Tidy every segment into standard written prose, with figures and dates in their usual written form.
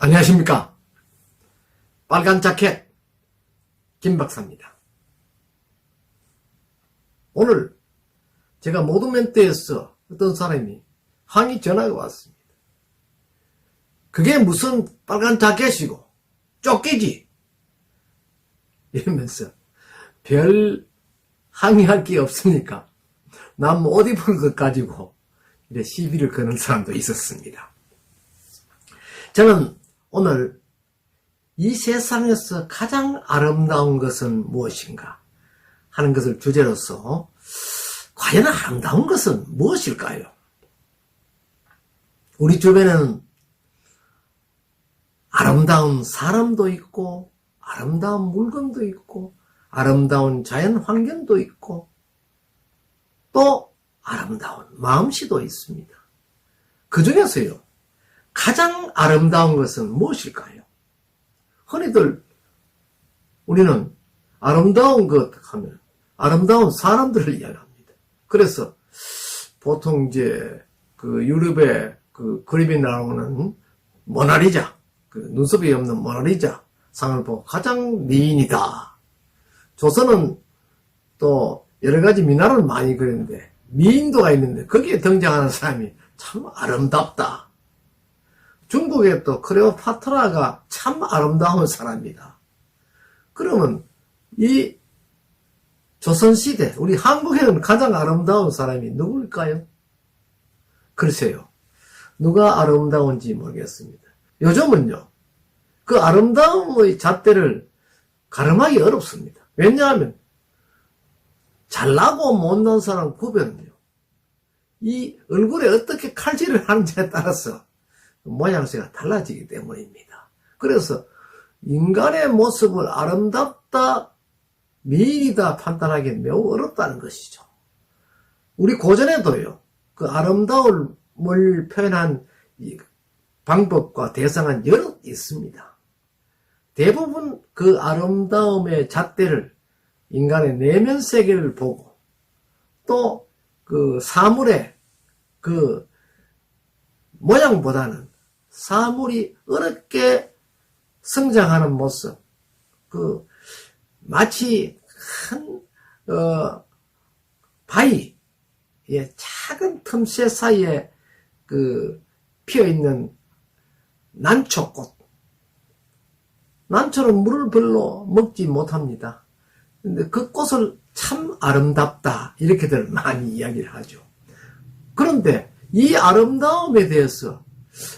안녕하십니까. 빨간 자켓 김박사입니다. 오늘 제가 모든 멘트에서 어떤 사람이 항의 전화가 왔습니다. 그게 무슨 빨간 자켓이고 쫓기지 이러면서 별 항의할 게 없으니까 남 옷 입은 것 가지고 이래 시비를 거는 사람도 있었습니다. 저는 오늘 이 세상에서 가장 아름다운 것은 무엇인가 하는 것을 주제로서 과연 아름다운 것은 무엇일까요? 우리 주변에는 아름다운 사람도 있고 아름다운 물건도 있고 아름다운 자연 환경도 있고 또 아름다운 마음씨도 있습니다. 그 중에서요 가장 아름다운 것은 무엇일까요? 흔히들 우리는 아름다운 것 하면 아름다운 사람들을 이야기합니다. 그래서 보통 이제 그 유럽의 그 그림에 나오는 모나리자, 그 눈썹이 없는 모나리자 상을 보고 가장 미인이다. 조선은 또 여러 가지 미나를 많이 그리는데 미인도가 있는데 거기에 등장하는 사람이 참 아름답다. 중국의 또 클레오파트라가 참 아름다운 사람이다. 그러면 이 조선시대 우리 한국에는 가장 아름다운 사람이 누구일까요? 글쎄요. 누가 아름다운지 모르겠습니다. 요즘은요. 그 아름다움의 잣대를 가름하기 어렵습니다. 왜냐하면 잘나고 못난 사람 구별은요. 이 얼굴에 어떻게 칼질을 하는지에 따라서 모양새가 달라지기 때문입니다. 그래서 인간의 모습을 아름답다, 미인이다 판단하기 매우 어렵다는 것이죠. 우리 고전에도요, 그 아름다움을 표현한 방법과 대상은 여러 있습니다. 대부분 그 아름다움의 잣대를 인간의 내면 세계를 보고 또 그 사물의 그 모양보다는 사물이 어렵게 성장하는 모습, 그 마치 큰 바위의 작은 틈새 사이에 그 피어 있는 난초꽃. 난초는 물을 별로 먹지 못합니다. 근데 그 꽃을 참 아름답다 이렇게들 많이 이야기를 하죠. 그런데 이 아름다움에 대해서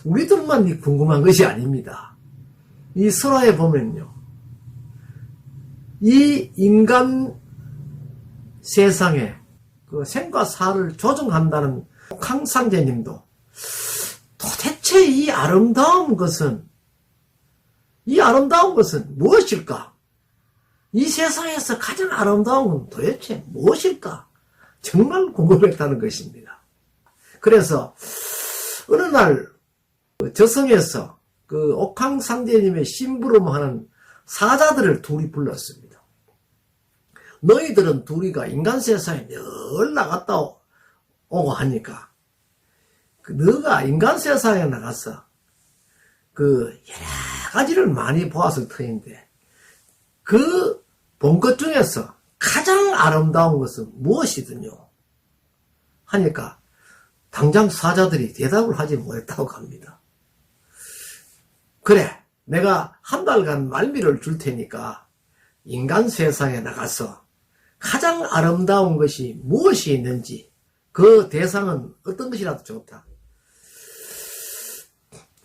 우리들만 궁금한 것이 아닙니다. 이 설화에 보면요. 이 인간 세상에 그 생과 사를 조정한다는 옥황상제님도 도대체 이 아름다운 것은 무엇일까? 이 세상에서 가장 아름다운 건 도대체 무엇일까? 정말 궁금했다는 것입니다. 그래서 어느 날 저승에서 그 옥황상제님의 심부름하는 사자들을 둘이 불렀습니다. 너희들은 둘이가 인간 세상에 늘 나갔다 오고 하니까 너가 인간 세상에 나가서 그 여러 가지를 많이 보았을 터인데 그 본 것 중에서 가장 아름다운 것은 무엇이더뇨? 하니까 당장 사자들이 대답을 하지 못했다고 합니다. 그래, 내가 한 달간 말미를 줄 테니까 인간 세상에 나가서 가장 아름다운 것이 무엇이 있는지 그 대상은 어떤 것이라도 좋다.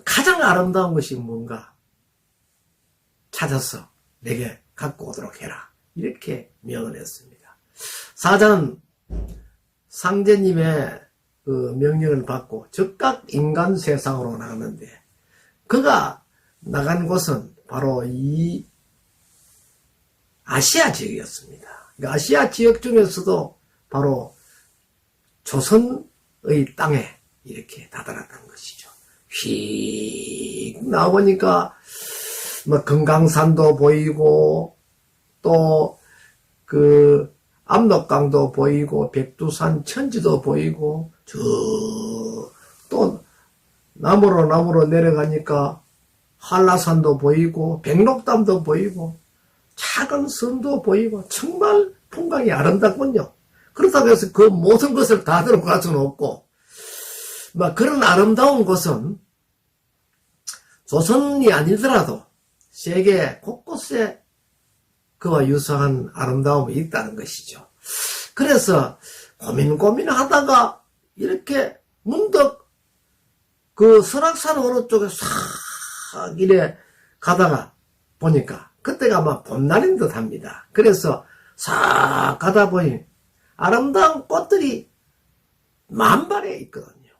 가장 아름다운 것이 뭔가 찾아서 내게 갖고 오도록 해라. 이렇게 명을 했습니다. 사자는 상제님의 그 명령을 받고 즉각 인간 세상으로 나갔는데 그가 나간 곳은 바로 이 아시아 지역이었습니다. 그러니까 아시아 지역 중에서도 바로 조선의 땅에 이렇게 다다랐던 것이죠. 휙 나오니까 뭐 금강산도 보이고 또 그 압록강도 보이고 백두산 천지도 보이고 저 또 나무로 내려가니까 한라산도 보이고 백록담도 보이고 작은 섬도 보이고 정말 풍광이 아름답군요. 그렇다고 해서 그 모든 것을 다 들어갈 수는 없고, 그런 아름다운 곳은 조선이 아니더라도 세계 곳곳에 그와 유사한 아름다움이 있다는 것이죠. 그래서 고민하다가 이렇게 문득 그 설악산 어느 쪽에 싹 이래 가다가 보니까 그때가 막 봄날인 듯 합니다. 그래서 싹 가다 보니 아름다운 꽃들이 만발에 있거든요.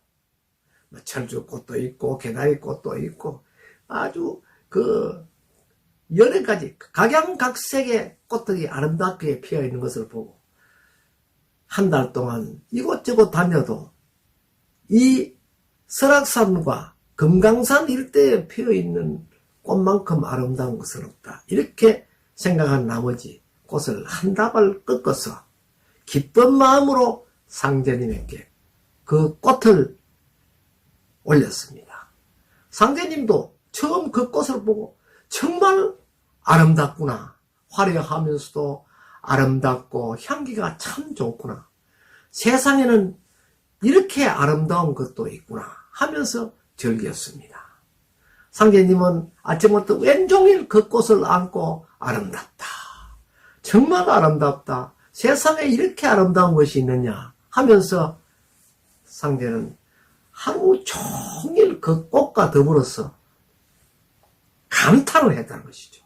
철쭉꽃도 있고 개나리꽃도 있고 아주 여러 가지 각양각색의 꽃들이 아름답게 피어 있는 것을 보고 한 달 동안 이곳저곳 다녀도 이 설악산과 금강산 일대에 피어 있는 꽃만큼 아름다운 것은 없다. 이렇게 생각한 나머지 꽃을 한 다발 꺾어서 기쁜 마음으로 상제님에게 그 꽃을 올렸습니다. 상제님도 처음 그 꽃을 보고 정말 아름답구나. 화려하면서도 아름답고 향기가 참 좋구나. 세상에는 이렇게 아름다운 것도 있구나 하면서 즐겼습니다. 상제님은 아침부터 왼종일 그 꽃을 안고 아름답다. 정말 아름답다. 세상에 이렇게 아름다운 것이 있느냐 하면서 상제는 하루 종일 그 꽃과 더불어서 감탄을 했다는 것이죠.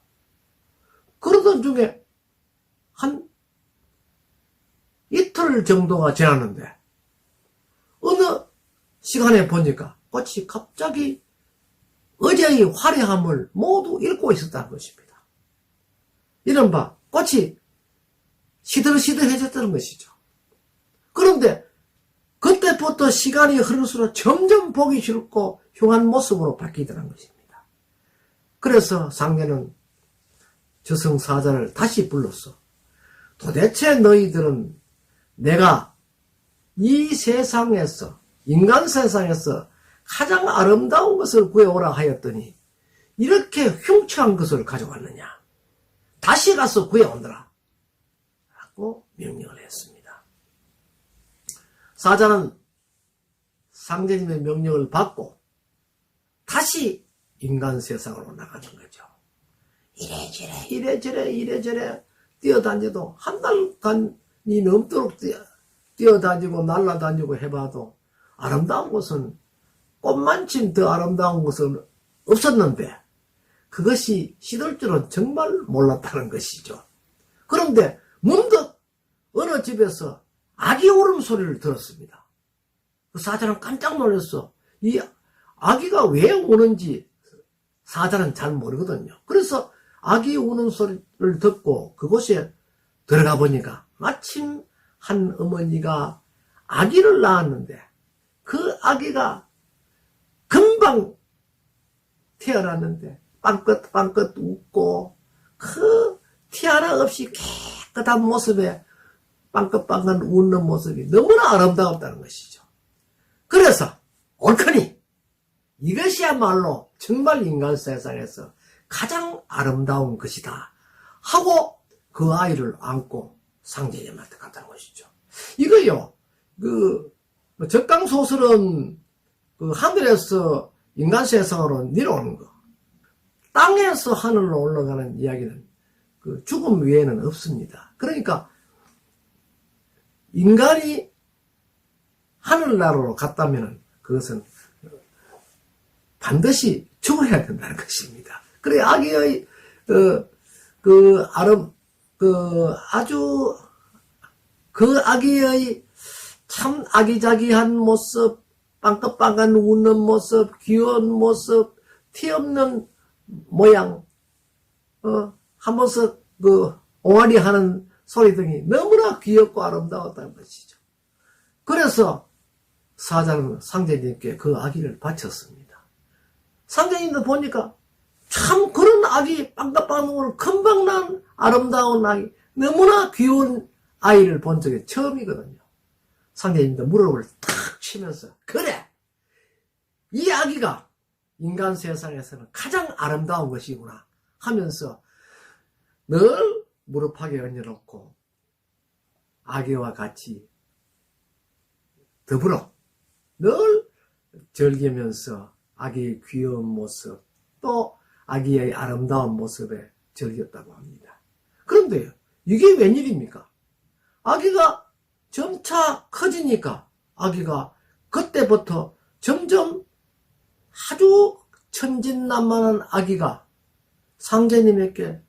그러던 중에 한 이틀 정도가 지났는데 어느 시간에 보니까 꽃이 갑자기 어제의 화려함을 모두 잃고 있었다는 것입니다. 이른바 꽃이 시들시들해졌다는 것이죠. 그런데 그때부터 시간이 흐를수록 점점 보기 싫고 흉한 모습으로 바뀌더라는 것입니다. 그래서 상제는 저승사자를 다시 불렀어. 도대체 너희들은 내가 이 세상에서, 인간 세상에서 가장 아름다운 것을 구해오라 하였더니 이렇게 흉측한 것을 가져왔느냐. 다시 가서 구해오너라 라고 명령을 했습니다. 사자는 상제님의 명령을 받고 다시 인간 세상으로 나가는 거죠. 이래저래 뛰어다녀도 한 달간이 넘도록 뛰어다니고 날아다니고 해봐도 아름다운 곳은 꽃만큼 더 아름다운 곳은 없었는데 그것이 시들 줄은 정말 몰랐다는 것이죠. 그런데 문득 어느 집에서 아기 울음소리를 들었습니다. 그 사자는 깜짝 놀랐어. 이 아기가 왜 우는지 사자는 잘 모르거든요. 그래서 아기 우는 소리를 듣고 그곳에 들어가 보니까 마침 한 어머니가 아기를 낳았는데 그 아기가 금방 태어났는데 빵긋빵긋 웃고 그 티 하나 없이 깨끗한 모습에 빵긋빵긋 웃는 모습이 너무나 아름다웠다는 것이죠. 그래서 옳거니 이것이야말로 정말 인간 세상에서 가장 아름다운 것이다 하고 그 아이를 안고 상제님한테 갔다는 것이죠. 이거요, 적강소설은 하늘에서 인간 세상으로 내려오는 거, 땅에서 하늘로 올라가는 이야기는 죽음 외에는 없습니다. 그러니까 인간이 하늘나라로 갔다면 그것은 반드시 죽어야 된다는 것입니다. 그래 아기의 아기의 참 아기자기한 모습, 빵긋빵긋 웃는 모습, 귀여운 모습, 티 없는 모양, 한 모습 옹알이 하는 소리 등이 너무나 귀엽고 아름다웠다는 것이죠. 그래서 사자는 상제님께 그 아기를 바쳤습니다. 상제님도 보니까 참 그런 아기 빵긋빵긋 금방 난 아름다운 아기, 너무나 귀여운 아이를 본 적이 처음이거든요. 상제님도 무릎을 탁 치면서 그래! 이 아기가 인간 세상에서는 가장 아름다운 것이구나 하면서 늘 무릎팍에 얹어놓고 아기와 같이 더불어 늘 즐기면서 아기의 귀여운 모습 또 아기의 아름다운 모습에 즐겼다고 합니다. 그런데요, 이게 웬일입니까? 아기가 점차 커지니까 아기가 그때부터 점점 아주 천진난만한 아기가 상제님에게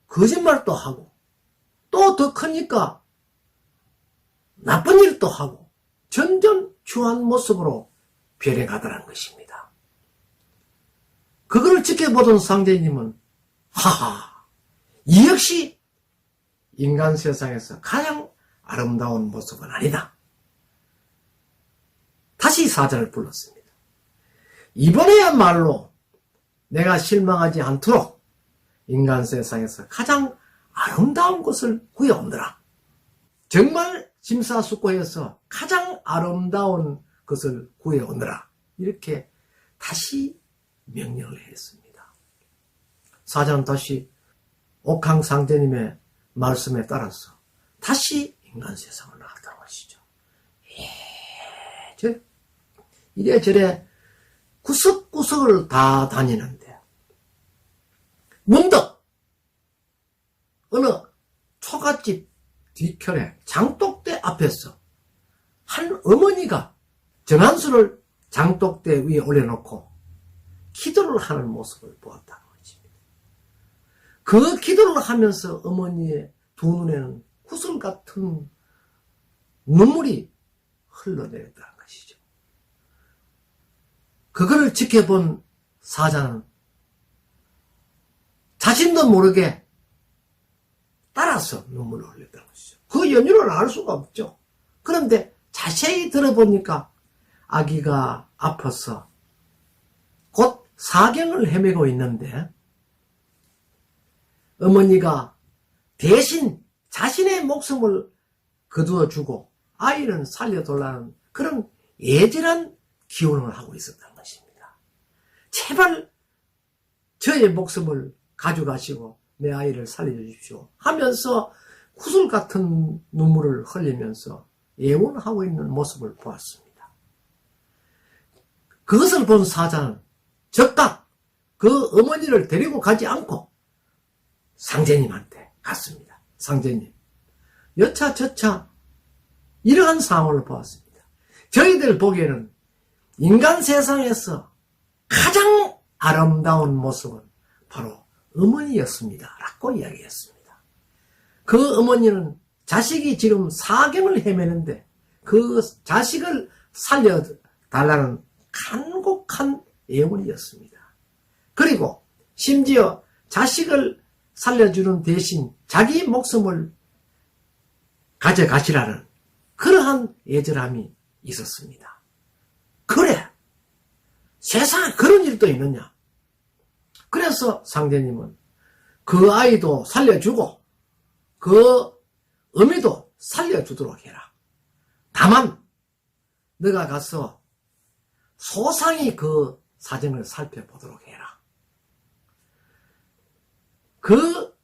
거짓말도 하고 또 더 크니까 나쁜 일도 하고 점점 추한 모습으로 변해가더란 것입니다. 그걸 지켜보던 상제님은 하하, 이 역시 인간 세상에서 가장 아름다운 모습은 아니다. 다시 사자를 불렀습니다. 이번에야말로 내가 실망하지 않도록 인간 세상에서 가장 아름다운 것을 구해오느라. 정말 심사숙고해서 가장 아름다운 것을 구해오느라. 이렇게 다시 명령을 했습니다. 사자는 다시 옥황상제님의 말씀에 따라서 다시 인간 세상을 나왔다는 것이죠. 이래저래 구석구석을 다 다니는데 문득 어느 초가집 뒤편에 장독대 앞에서 한 어머니가 정한수를 장독대 위에 올려놓고 기도를 하는 모습을 보았다는 것입니다. 그 기도를 하면서 어머니의 두 눈에는 구슬 같은 눈물이 흘러내렸다는 것이죠. 그거를 지켜본 사자는 자신도 모르게 따라서 눈물을 흘렸다는 것이죠. 그 연유를 알 수가 없죠. 그런데 자세히 들어보니까 아기가 아파서 곧 사경을 헤매고 있는데 어머니가 대신 자신의 목숨을 거두어주고 아이를 살려달라는 그런 예절한 기원을 하고 있었다는 것입니다. 제발 저의 목숨을 가져가시고 내 아이를 살려주십시오 하면서 구슬 같은 눈물을 흘리면서 예원하고 있는 모습을 보았습니다. 그것을 본 사자는 즉각 그 어머니를 데리고 가지 않고 상제님한테 갔습니다. 상제님, 여차저차 이러한 상황을 보았습니다. 저희들 보기에는 인간 세상에서 가장 아름다운 모습은 바로 어머니였습니다. 라고 이야기했습니다. 그 어머니는 자식이 지금 사경을 헤매는데 그 자식을 살려달라는 간곡한 애원이었습니다. 그리고 심지어 자식을 살려주는 대신 자기 목숨을 가져가시라는 그러한 예절함이 있었습니다. 그래, 세상에 그런 일도 있느냐. 그래서 상제님은 그 아이도 살려주고 그 어미도 살려주도록 해라. 다만 너가 가서 소상히 그 사정을 살펴보도록 해라. 그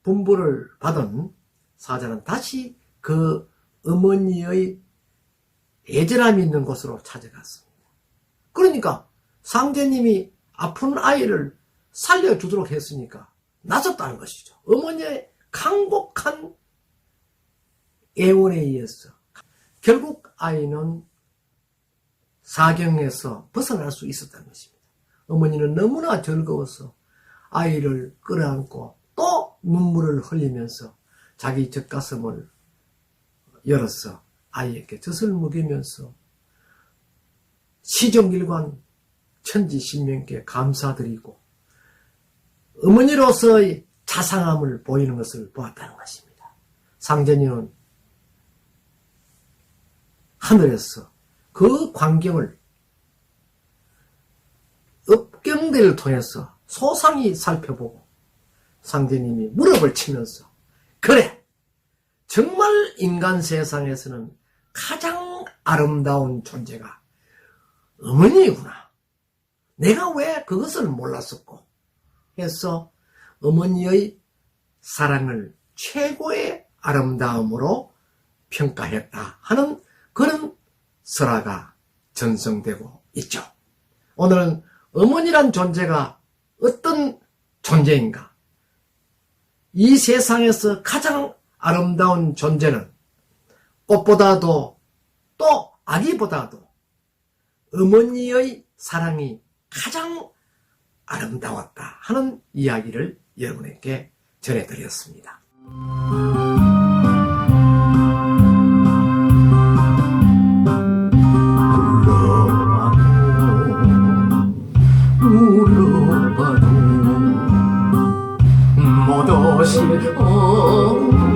분부를 받은 사자는 다시 그 어머니의 애절함이 있는 곳으로 찾아갔습니다. 그러니까 상제님이 아픈 아이를 살려주도록 했으니까 나섰다는 것이죠. 어머니의 강곡한 애원에 의해서 결국 아이는 사경에서 벗어날 수 있었다는 것입니다. 어머니는 너무나 즐거워서 아이를 끌어안고 또 눈물을 흘리면서 자기 젖가슴을 열어서 아이에게 젖을 먹이면서 시종일관 천지신명께 감사드리고 어머니로서의 자상함을 보이는 것을 보았다는 것입니다. 상제님은 하늘에서 그 광경을 업경대를 통해서 소상히 살펴보고 상제님이 무릎을 치면서 그래, 정말 인간 세상에서는 가장 아름다운 존재가 어머니이구나. 내가 왜 그것을 몰랐었고 해서 어머니의 사랑을 최고의 아름다움으로 평가했다 하는 그런 설화가 전성되고 있죠. 오늘은 어머니란 존재가 어떤 존재인가? 이 세상에서 가장 아름다운 존재는 꽃보다도 또 아기보다도 어머니의 사랑이 가장 아름다웠다 하는 이야기를 여러분에게 전해드렸습니다. 울어봐도 못 오실 어머님을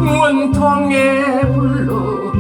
원통에 불러보고